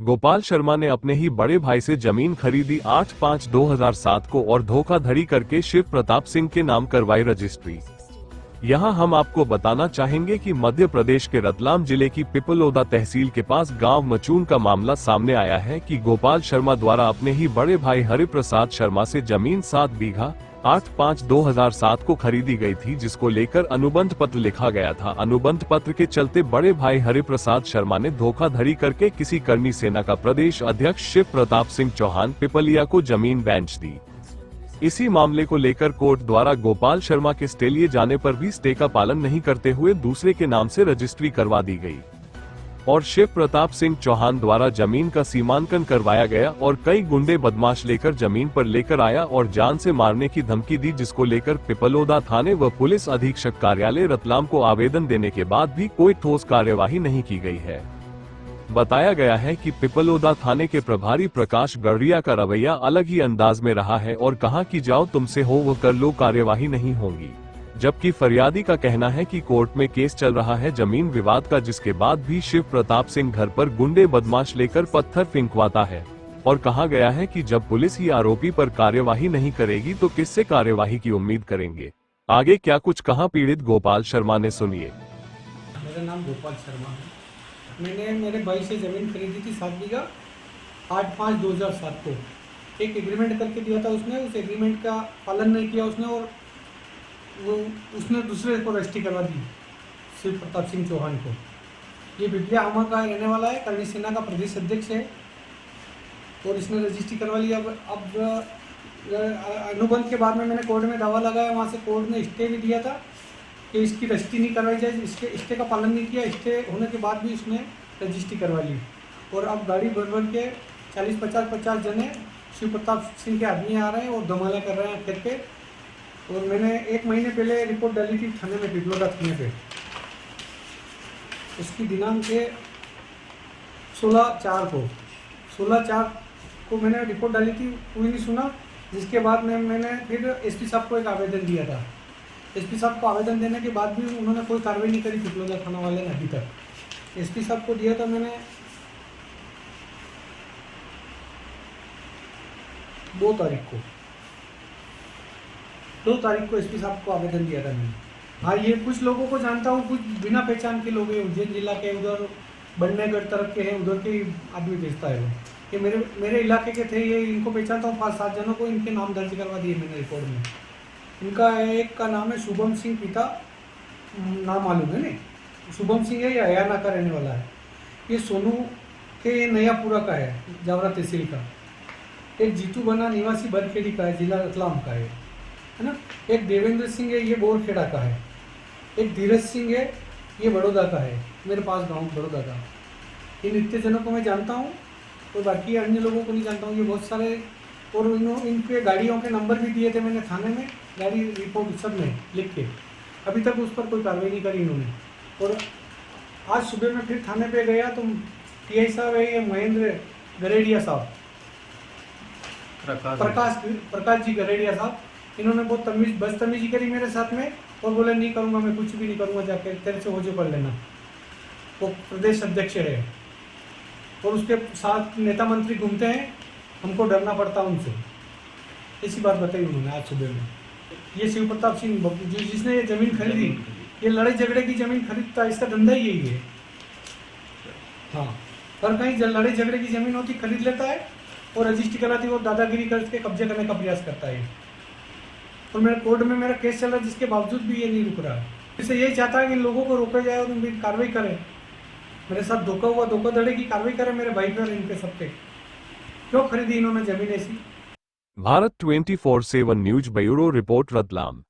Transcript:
गोपाल शर्मा ने अपने ही बड़े भाई से जमीन खरीदी 8/5/2007 को और धोखाधड़ी करके शिव प्रताप सिंह के नाम करवाई रजिस्ट्री। यहां हम आपको बताना चाहेंगे कि मध्य प्रदेश के रतलाम जिले की पिपलोदा तहसील के पास गांव मचून का मामला सामने आया है कि गोपाल शर्मा द्वारा अपने ही बड़े भाई हरिप्रसाद शर्मा से जमीन 7 बीघा 8/5/2007 को खरीदी गई थी, जिसको लेकर अनुबंध पत्र लिखा गया था। अनुबंध पत्र के चलते बड़े भाई हरिप्रसाद शर्मा ने धोखाधड़ी करके किसी कर्मी सेना का प्रदेश अध्यक्ष शिव प्रताप सिंह चौहान पिपलिया को जमीन बेच दी। इसी मामले को लेकर कोर्ट द्वारा गोपाल शर्मा के स्टे लिए जाने पर भी स्टे का पालन नहीं करते हुए दूसरे के नाम से रजिस्ट्री करवा दी गई और शिव प्रताप सिंह चौहान द्वारा जमीन का सीमांकन करवाया गया और कई गुंडे बदमाश लेकर जमीन पर लेकर आया और जान से मारने की धमकी दी, जिसको लेकर पिपलोदा थाने व पुलिस अधीक्षक कार्यालय रतलाम को आवेदन देने के बाद भी कोई ठोस कार्यवाही नहीं की गई है। बताया गया है कि पिपलोदा थाने के प्रभारी प्रकाश गढ़िया का रवैया अलग ही अंदाज में रहा है और कहा कि जाओ तुमसे हो वो कर लो, कार्यवाही नहीं होगी। जबकि फरियादी का कहना है कि कोर्ट में केस चल रहा है जमीन विवाद का, जिसके बाद भी शिव प्रताप सिंह घर पर गुंडे बदमाश लेकर पत्थर फेंकवाता है और कहा गया है कि जब पुलिस ही आरोपी पर कार्यवाही नहीं करेगी तो किससे कार्यवाही की उम्मीद करेंगे। आगे क्या कुछ कहा पीड़ित गोपाल शर्मा ने, सुनिए। मेरा नाम गोपाल शर्मा है। मैंने मेरे भाई से ज़मीन खरीदी थी 7 बीघा 8/5/2007 को। एक एग्रीमेंट करके दिया था उसने, उस एग्रीमेंट का पालन नहीं किया उसने और उसने दूसरे को रजिस्ट्री करवा दी शिव प्रताप सिंह चौहान को। ये बिपलिया आमा का रहने वाला है, कर्णी सेना का प्रदेश अध्यक्ष है और इसने रजिस्ट्री करवा ली। अब अनुबंध के बाद में मैंने कोर्ट में दावा लगाया, वहाँ से कोर्ट ने स्टे भी दिया था कि इसकी रजिस्ट्री नहीं करवाई जाए। इसके स्टे का पालन नहीं किया, स्टे होने के बाद भी उसने रजिस्ट्री करवा ली और अब गाड़ी भर भर के 40-50 जने शिव प्रताप सिंह के आदमी आ रहे हैं और धमाला कर रहे हैं फिर पे। और मैंने 1 महीने पहले रिपोर्ट डाली थी थाने में, पिपलोदा थाने पे। उसकी दिनांक है 16/4 को मैंने रिपोर्ट डाली थी, कोई नहीं सुना। जिसके बाद में मैंने फिर एसपी साहब को एक आवेदन दिया था। एसपी साहब को आवेदन देने के बाद भी उन्होंने कोई कार्रवाई नहीं करी पिपलोदा थाना वाले ने अभी तक। एसपी साहब को दिया था मैंने 2 तारीख को एसपी साहब को आवेदन दिया था मैंने। हाँ, ये कुछ लोगों को जानता हूँ, कुछ बिना पहचान के लोग हैं, उज्जैन जिला के, उधर बन्नेगढ़ तरफ के हैं, उधर के आदमी भेजता है वो। ये मेरे इलाके के थे, ये इनको पहचानता हूँ। 5-7 जनों को इनके नाम दर्ज करवा दिए मैंने रिकॉर्ड में। इनका एक का नाम है शुभम सिंह, पिता नाम मालूम है नहीं, शुभम सिंह है, ये हरियाणा का रहने वाला है। ये सोनू के नयापुरा का है, जावरा तहसील का। एक जीतू बना निवासी बरखेड़ी का है, जिला रतलाम का है ना। एक देवेंद्र सिंह है, ये बोरखेड़ा का है। एक धीरज सिंह है, ये बड़ौदा का है, मेरे पास गाँव बड़ौदा का। इन इतने जनों को मैं जानता हूँ और बाकी अन्य लोगों को नहीं जानता हूँ। ये बहुत सारे, और इनके गाड़ियों के नंबर भी दिए थे मैंने थाने में, गाड़ी रिपोर्ट सब में लिख के। अभी तक उस पर कोई कार्रवाई नहीं करी इन्होंने। और आज सुबह में फिर थाने पे गया तो टीआई साहब है, ये महेंद्र गरेड़िया साहब, प्रकाश जी गरेड़िया साहब, इन्होंने बहुत बदतमीजी करी मेरे साथ में और बोले नहीं करूँगा मैं, कुछ भी नहीं करूँगा, जाके तेरे से हो जो कर लेना। वो प्रदेश अध्यक्ष है और उसके साथ नेता मंत्री घूमते हैं, हमको डरना पड़ता उनसे। ऐसी बात बताई उन्होंने आज सुबह में। ये शिव प्रताप सिंह जिसने ये ज़मीन खरीदी, ये लड़ाई झगड़े की ज़मीन खरीदता है, इसका धंधा ही यही है। हाँ, और कहीं लड़ाई झगड़े की ज़मीन होती खरीद लेता है और रजिस्ट्री कराती है और दादागिरी करके कब्जे करने का प्रयास करता है। और मेरे कोर्ट में मेरा केस चल रहा है, जिसके बावजूद भी ये नहीं रुक रहा है। इससे यही चाहता है कि लोगों को रोका जाए और उनकी कार्रवाई करें। मेरे साथ धोखाधड़ी की कार्रवाई करें मेरे भाई पर, इनके सब पे। क्यों खरीदी इन्होंने जमीन ऐसी? Bharat 24/7 news bureau report, Ratlam.